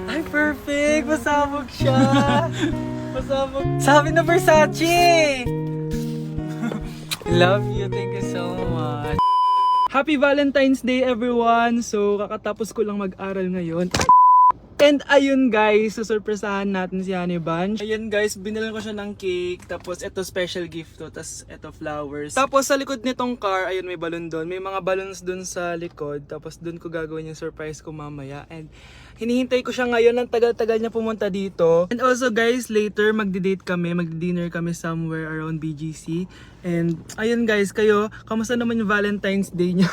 Ay, perfect! Pasabog siya! Pasabog. Sabi na Versace! Love you. Thank you so much. Happy Valentine's Day everyone! So kakatapos ko lang mag-aral ngayon. And ayun guys, susurpresahan natin si Honey Bunch. Ayun guys, binilan ko siya ng cake. Tapos ito special gift to. Tapos ito flowers. Tapos sa likod nitong car, ayun may balon doon. May mga balloons doon sa likod. Tapos doon ko gagawin yung surprise ko mamaya. And hinihintay ko siya ngayon. Ang tagal-tagal niya pumunta dito. And also guys, later magdi-date kami. Magdi-dinner kami somewhere around BGC. And ayun guys, kayo, kamusta naman yung Valentine's Day niyo?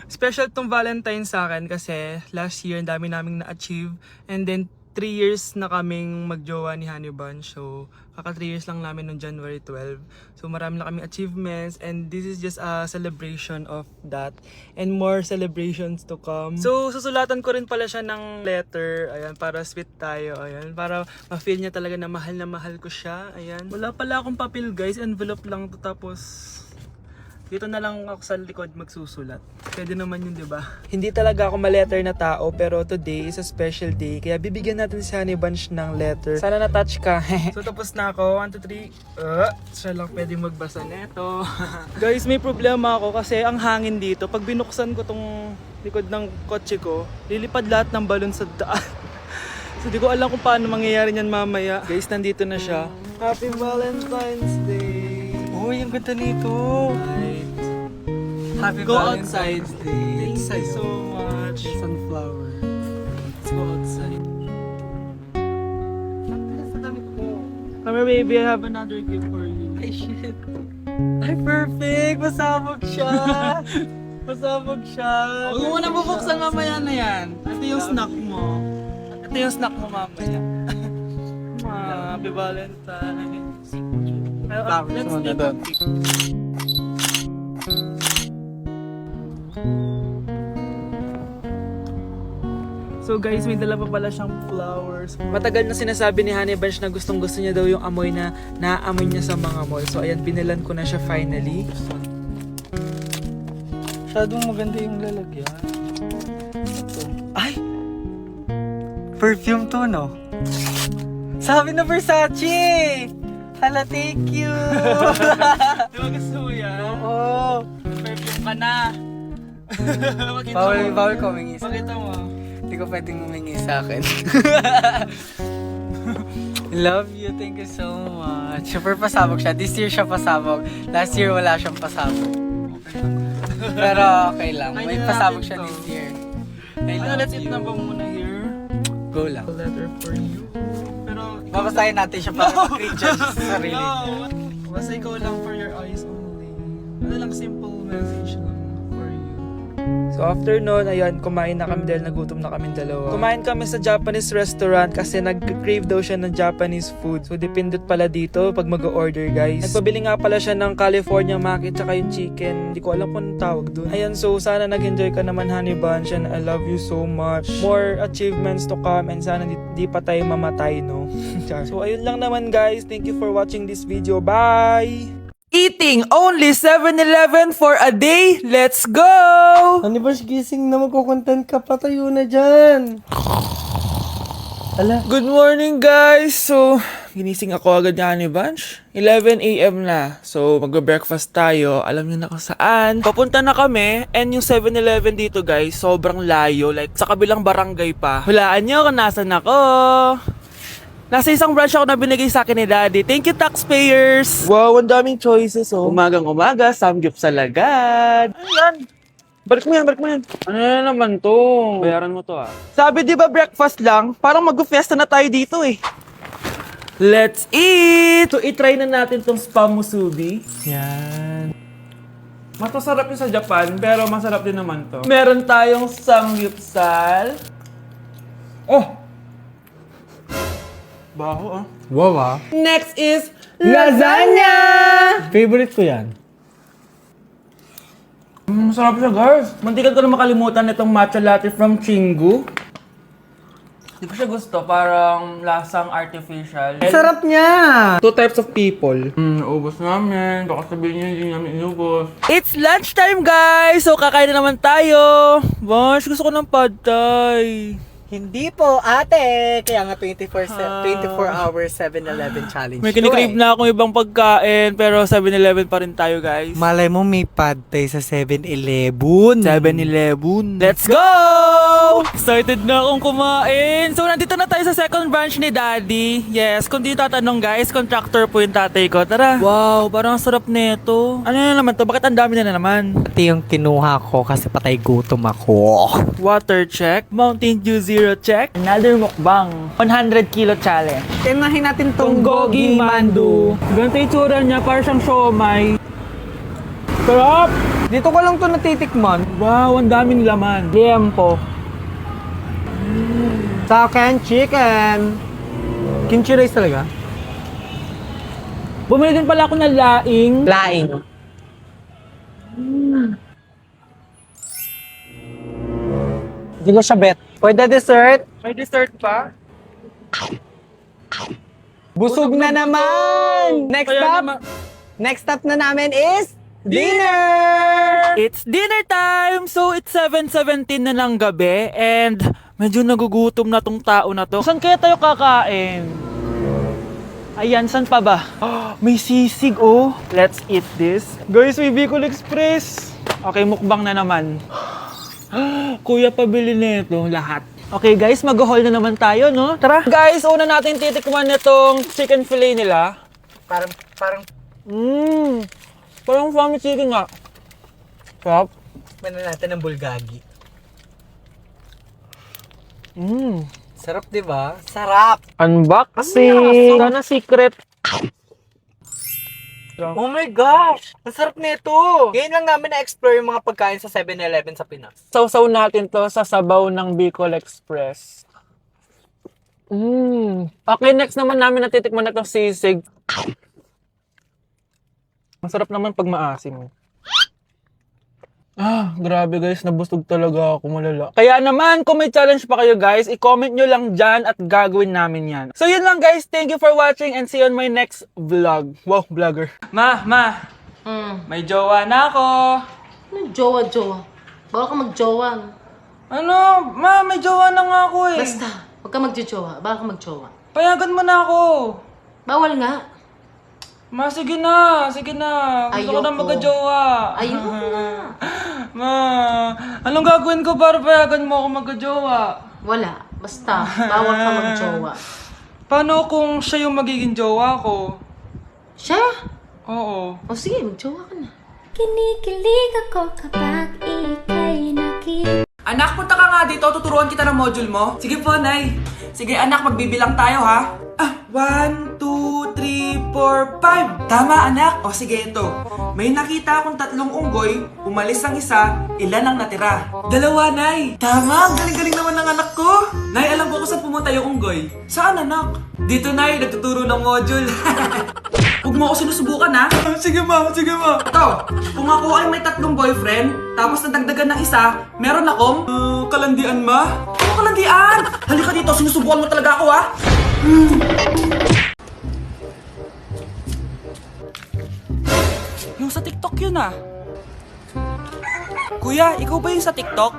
Special tong Valentine's sa akin kasi last year ang dami naming na-achieve. And then 3 years na kaming magjowa ni Honey Bunch. So kaka 3 years lang namin noong January 12. So marami na kaming achievements and this is just a celebration of that. And more celebrations to come. So susulatan ko rin pala siya ng letter. Ayan, para sweet tayo. Ayan, para ma-feel niya talaga na mahal ko siya. Ayan. Wala pala akong papel guys. Envelope lang to, tapos dito na lang ako sa likod magsusulat. Pwede naman yun, di ba? Hindi talaga ako ma-letter na tao, pero today is a special day. Kaya bibigyan natin si Honey Bunch ng letter. Sana na-touch ka. So tapos na ako. 1, 2, 3. Siya lang pwedeng magbasa neto. Guys, may problema ako kasi ang hangin dito. Pag binuksan ko tong likod ng kotse ko, lilipad lahat ng balon sa daan. So di ko alam kung paano mangyayari niyan mamaya. Guys, nandito na siya. Happy Valentine's Day! Uy, ang ganda nito. Happy Go Valentine's Day. Thank you so much. Sunflower. Let's go outside. Come here, baby. I have another gift for you. Ay, shit. Ay, perfect! Pasabog siya! Pasabog siya! Huwag mo na bubuksan mamaya na yan. Ito yung snack mo. Ito yung snack mo mamaya. Happy Valentine's. Flowers mo na doon. So guys, may dala pa pala siyang flowers. Matagal na sinasabi ni Honey Bunch na gustong gusto niya daw yung amoy na naaamoy niya sa mga mall. So ayan, binilan ko na siya finally. Masyadong maganda yung lalagyan. Ito. Ay! Perfume to, no? Sabi na Versace! Hala, thank you! Di ba gusto mo yan? Oo! Perfume ka na. Bawal ko humingi sa... Pakita mo. Hindi ko pwedeng humingi sa akin. Love you, thank you so much. Super pasabog siya. This year siya pasabog. Last year wala siyang pasabog. Pero okay lang. May pasabog siya this year. I love Let's eat you. na ba muna here? Go lang. A letter for you. Pero Babasahin natin siya para mag-recharge sa sarili. no! Basta ikaw lang for your eyes only. Ano lang, simple message lang for you. So after nun, ayan, kumain na kami dahil nagutom na kami dalawa. Kumain kami sa Japanese restaurant kasi nag-crave daw siya ng Japanese food. So dependent pala dito pag mag-order guys. Nagpabili nga pala siya ng California Maki tsaka yung chicken. Hindi ko alam kung anong tawag doon. Ayan, so sana nag-enjoy ka naman Honey Bunch and I love you so much. More achievements to come and sana di pa tayo mamatay, no? So ayun lang naman guys. Thank you for watching this video. Bye! Eating only 7-Eleven for a day. Let's go! Honey Bunch, gising na, magkukontent ka, patayo na dyan. Ala. Good morning guys! So, ginising ako agad ni Honey Bunch. 11 AM na. So, mag-breakfast tayo. Alam niyo na kung saan. Papunta na kami. And yung 7-Eleven dito guys, sobrang layo. Like, sa kabilang barangay pa. Hulaan niyo kung nasan ako. Nasa isang branch ako na binigay sa akin ni Daddy. Thank you, taxpayers! Wow, ang daming choices, oh. Umagang-umaga, samgyup sa lagad. Ano yan? Balik mo yan, balik mo yan. Ano na naman to? Bayaran mo to, ah. Sabi, di ba breakfast lang? Parang mag-fiesta na tayo dito, eh. Let's eat! So, itry na natin tong spam musubi. Yan. Mas masarap yung sa Japan, pero masarap din naman to. Meron tayong samgyupsal. Oh! Baho, ah. Wow, ah. Next is lasagna! Favorite ko yan. Masarap siya, guys. Mantikan ko na makalimutan itong matcha latte from Chingu. Hindi ko siya gusto. Parang lasang artificial. Sarap niya! Two types of people. Ubus namin. Baka sabihin niyo hindi namin inubos. It's lunchtime, guys! So, kakain na naman tayo. Bosh, gusto ko ng pad thai. Hindi po, ate. Kaya nga 24 hours 7-Eleven challenge. May kinikrave na akong ibang pagkain, pero 7-Eleven pa rin tayo, guys. Malay mo may pad tayo sa 7-Eleven. 7-Eleven. Let's go! Excited na akong kumain. So, nandito na tayo sa second branch ni Daddy. Yes, kung di tatanong guys, contractor po yung tatay ko. Tara. Wow, parang ang sarap nito. Ano na naman to? Bakit ang dami na naman? Ito yung kinuha ko kasi patay gutom ako. Water check. Mountain Dew Zero check. Another mukbang. 100 kilo challenge. Tinahin natin tong Gogi Mandu. Ganito yung tsura niya, parang siyang siomay. Sarap! Dito ko lang to natitikman. Wow, ang daming laman. Liempo. Sa akin, chicken. Kimchi rice talaga? Bumili din pala ako ng laing. Laing. Hindi ko siya bet. Pwede dessert? May dessert pa? Busog na naman! Next Kaya stop? naman- Next stop na namin is dinner! It's dinner time! So, it's 7:17 na ng gabi and medyo nagugutom na tong tao na to. Saan kaya tayo kakain? Ayan, saan pa ba? May sisig, oh. Let's eat this. Guys, may Bicol Express. Okay, mukbang na naman. Kuya, pabili nito lahat. Okay guys, mag-haul na naman tayo, no? Tara! Guys, una natin titikman nitong chicken fillet nila. Parang Parang family chicken nga. Sarap. Tikman na natin ng bulgagi. Mmm. Sarap, di ba? Sarap! Unboxing! Sana secret. Oh my gosh! Ang sarap nito! Ngayon lang namin na-explore yung mga pagkain sa 7-Eleven sa Pinas. Sausaw natin to sa sabaw ng Bicol Express. Okay, next naman namin natitikman na itong sisig. Masarap naman pag maasim. Grabe guys, nabusog talaga ako, malala. Kaya naman, kung may challenge pa kayo guys, i-comment nyo lang dyan at gagawin namin yan. So yun lang guys, thank you for watching and see you on my next vlog. Wow, vlogger. Ma, may jowa na ako. Ano jowa? Bawal ka magjowa. Ano? Ma, may jowa na nga ako eh. Basta, huwag ka magjowa. Bawal ka magjowa. Payagan mo na ako. Bawal nga. Ma, sige na. Gusto ko na Ayoko. magka-jowa. Ayoko na. Ma, anong gagawin ko para payagan mo ako magka-jowa? Wala. Basta, bawal ka magjowa. Paano kung siya yung magiging jowa ko? Siya? Oo. O sige, magjowa ka na. Kinikilig ako kapag ika'y nakita. Anak, punta ka nga dito. Tuturuan kita ng module mo. Sige po, Nay. Sige, anak, magbibilang tayo, ha? 1, 2, 3, 4, 5. Tama, anak. O, sige, ito. May nakita akong 3 unggoy. Umalis ang isa. Ilan ang natira? 2, Nay. Tama, ang galing-galing naman ng anak ko. Nay, alam ko kung saan pumunta yung unggoy. Saan, anak? Dito, Nay. Nagtuturo ng module. Huwag mo ako sinusubukan, ha? Sige, ma. Ito, kung ako ay may 3 boyfriend, tapos nadagdagan ng isa, meron akong... kalandian, ma? Ano kalandian? Halika dito, sinusubukan mo talaga ako, ha? Yung sa TikTok yun, ah. Kuya, ikaw ba yung sa TikTok?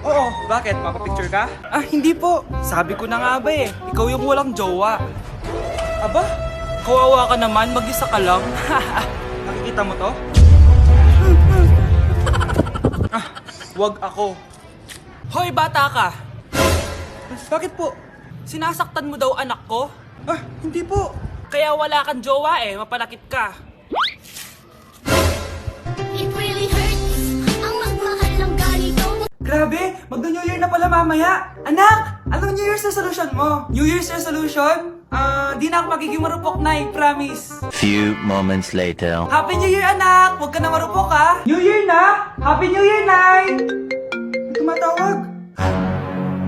Oo. Bakit? Papapicture ka? Hindi po. Sabi ko na nga ba eh. Ikaw yung walang jowa. Aba? Kawawa ka naman, mag-isa ka lang. Nakikita mo to? Wag ako. Hoy, bata ka! Bakit po? Sinasaktan mo daw anak ko? Hindi po. Kaya wala kang jowa eh, mapanakit ka. It really hurts ang magmahal ng ganito. Grabe, magno-New Year na pala mamaya. Anak, anong New Year's resolution mo? New Year's resolution? Di na ako magiging marupok, Nay, promise. Few moments later. Happy New Year, anak! Huwag ka na marupok, ha? New Year na! Happy New Year, Nay! Tumatawag.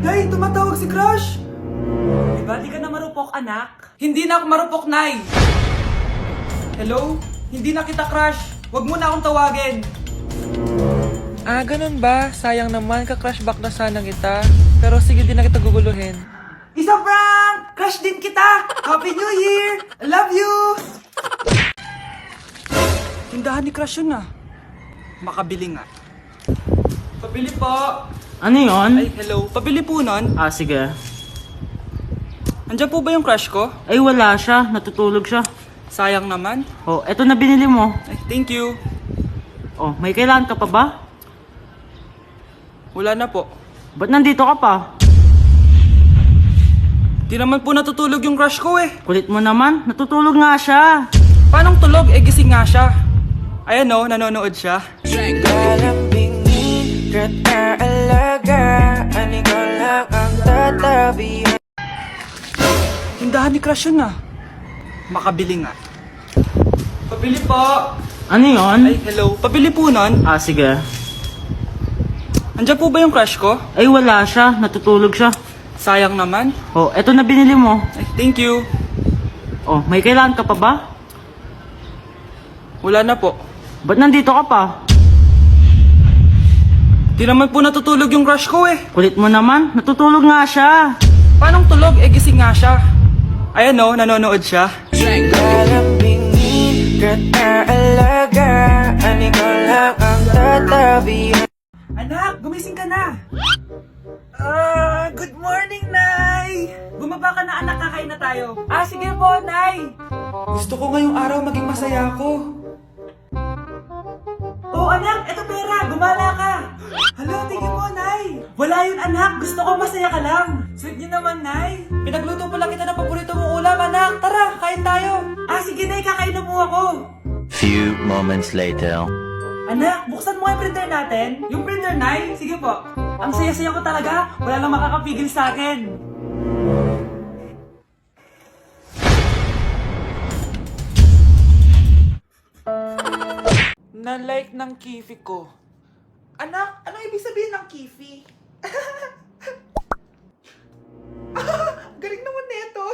Nay, tumatawag si Crush. Diba, di ka na marupok, anak? Hindi na ako marupok, Nay. Hello? Hindi na kita crush. Huwag mo na akong tawagin. Ganun ba? Sayang naman, ka-crush back na sana kita. Pero sige, di na kita guguluhin. Isa prank! Crush din kita! Happy New Year! I love you! Tindahan ni Crush yun, ah. Makabili nga. Pabili po. Ano yun? Ay, hello. Pabili po nun. Ah, sige. Andiyan po ba yung crush ko? Ay, wala siya. Natutulog siya. Sayang naman. Oh, eto na binili mo. Ay, thank you. Oh, may kailangan ka pa ba? Wala na po. Ba't nandito ka pa? Di naman po natutulog yung crush ko eh. Kulit mo naman. Natutulog nga siya. Paanong tulog? Eh, gising nga siya. Ayan o, nanonood siya. Tindahan ni crush yun ah. Makabili nga. Pabili po. Ano yun? Ay, hello. Pabili po nun. Ah, sige. Andiyan po ba yung crush ko? Ay, wala siya. Natutulog siya. Sayang naman. Oh, eto na binili mo. Ay, thank you. Oh, may kailangan ka pa ba? Wala na po. Ba't nandito ka pa? Di naman po natutulog yung crush ko eh. Kulit mo naman. Natutulog nga siya. Paanong tulog? Eh, gising nga siya. Ayan o, nanonood siya. Anak, gumising ka na. Good morning, Nay! Bumaba ka na, anak, kakain na tayo. Sige po, Nay! Gusto ko ngayong araw maging masaya ako. Oh, anak, eto pera, gumala ka. Hala, tingin mo, Nay. Wala yun, anak, gusto ko masaya ka lang. Sweet niyo naman, Nay. Pinagluto pala kita ng paborito mong ulam, anak. Tara, kain tayo. Sige, Nay, kakain na po ako. Few moments later. Anak, buksan mo yung printer natin. Yung printer, Nay? Sige po. Ang saya-saya ko talaga. Wala lang makakapigil sa akin. Na-like ng kifi ko. Anak, ano ibig sabihin ng kifi? Galing naman nito.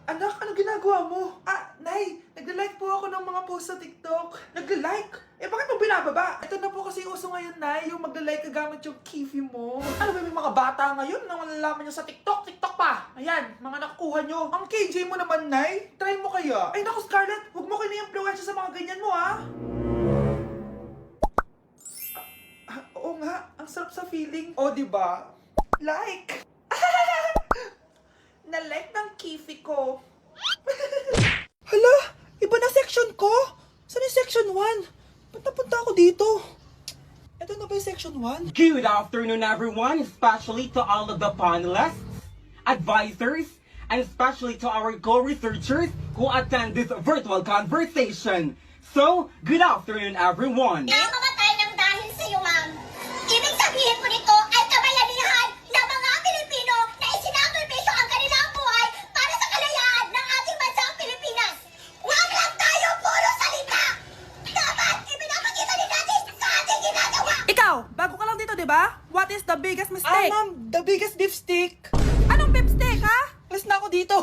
Anak, ano ginagawa mo? Nay, nagla-like po ako ng mga post sa TikTok. Nagla-like? Bakit mo binababa? Ito na po kasi uso ngayon, Nay, yung magla-like ka gamit yung kifi mo. Ano ba yung mga bata ngayon na malalaman nyo sa TikTok? TikTok pa! Ayan, mga nakukuha nyo. Ang KJ mo naman, Nay. Try mo kaya. Ay, naku, Scarlett, huwag mo kini-influensya sa mga ganyan mo, ha? Oo nga, ang sarap sa feeling. O, diba? Like! Na-like ng kifi ko. Hala, iba na section ko. Saan yung section 1? Ba't napunta ako dito? Ito na ba yung section 1? Good afternoon, everyone, especially to all of the panelists, advisors, and especially to our co-researchers who attend this virtual conversation. So, good afternoon, everyone. Nakamatay ng dahil sa iyo, ma'am. Ibig sabihin po nito ay kabayanihan ng mga Pilipino na isinakripisyo ang kanilang buhay para sa kalayaan ng ating bansang Pilipinas. Huwag lang tayo puro salita! Dapat ipinapakita din natin sa ating ginagawa! Ikaw, bago ka lang dito, di ba? What is the biggest mistake? Ma'am, the biggest beef stick. Anong beef steak, ha? Alas na ako dito.